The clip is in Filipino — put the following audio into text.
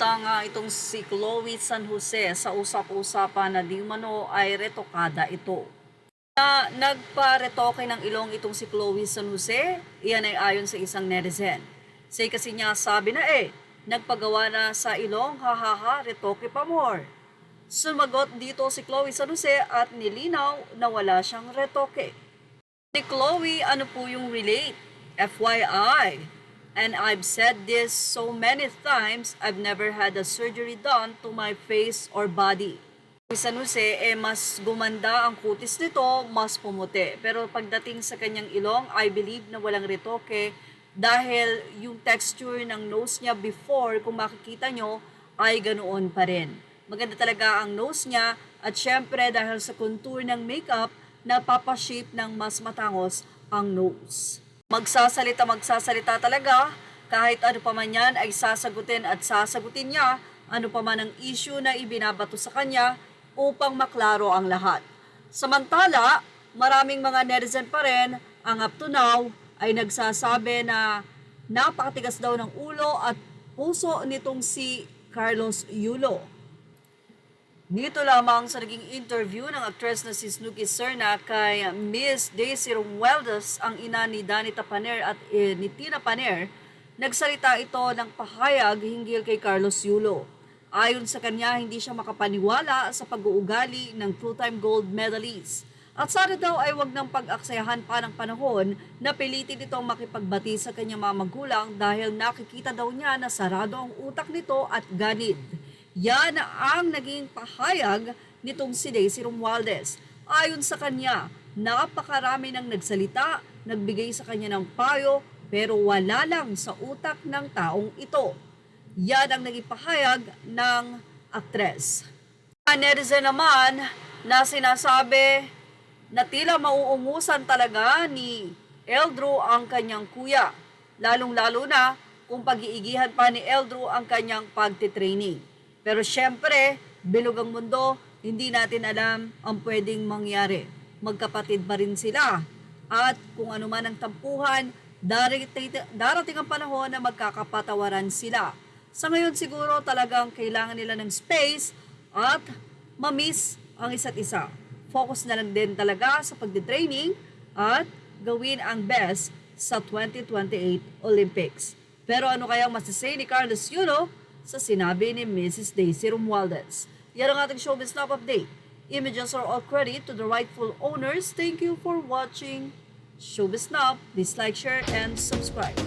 Nasalita nga itong si Chloe San Jose sa usap-usapan na di mano ay retokada ito. Nagpa-retoke ng ilong itong si Chloe San Jose, iyan ay ayon sa isang netizen. Say kasi niya sabi na nagpagawa na sa ilong, hahaha, retoke pa more. Sumagot dito si Chloe San Jose at nilinaw na wala siyang retoke. Si Chloe, ano po yung relate? FYI. And I've said this so many times, I've never had a surgery done to my face or body. Si San Jose, mas gumanda ang kutis nito, mas pumuti. Pero pagdating sa kanyang ilong, I believe na walang retoke dahil yung texture ng nose niya before, kung makikita nyo, ay ganoon pa rin. Maganda talaga ang nose niya at syempre dahil sa contour ng makeup, napapashape ng mas matangos ang nose. Magsasalita talaga, kahit ano pa man yan ay sasagutin at sasagutin niya, ano pa man ang issue na ibinabato sa kanya upang maklaro ang lahat. Samantala, maraming mga netizen pa rin ang up to now ay nagsasabi na napakatigas daw ng ulo at puso nitong si Carlos Yulo. Dito lamang sa naging interview ng actress na si Snooki Serna kay Miss Daisy Romualdez, ang ina ni Danny Tapaner at ni Tina Paner, nagsalita ito ng pahayag hinggil kay Carlos Yulo. Ayon sa kanya, hindi siya makapaniwala sa pag-uugali ng two-time gold medalist. At sana daw ay wag nang pag-aksayahan pa ng panahon na pilitin itong makipagbati sa kanyang mga magulang dahil nakikita daw niya na sarado ang utak nito at ganid. Yan ang naging pahayag nitong si Daisy Romualdez. Ayon sa kanya, napakarami nang nagsalita, nagbigay sa kanya ng payo, pero wala lang sa utak ng taong ito. Yan ang naging pahayag ng aktres. Ang netizen naman na sinasabi na tila mauungusan talaga ni Eldro ang kanyang kuya, lalong-lalo na kung pag-iigihan pa ni Eldro ang kanyang pagtitraining. Pero syempre, bilog ang mundo, hindi natin alam ang pwedeng mangyari. Magkapatid pa rin sila. At kung ano man ang tampuhan, darating ang panahon na magkakapatawaran sila. Sa ngayon siguro talagang kailangan nila ng space at mamiss ang isa't isa. Focus na lang din talaga sa pagtitraining at gawin ang best sa 2028 Olympics. Pero ano kayang masasay ni Carlos Yulo sa sinabi ni Mrs. Daisy Romualdez? Yan ang ating Showbiz Snap Update. Images are all credit to the rightful owners. Thank you for watching Showbiz Snap. Please like, share, and subscribe.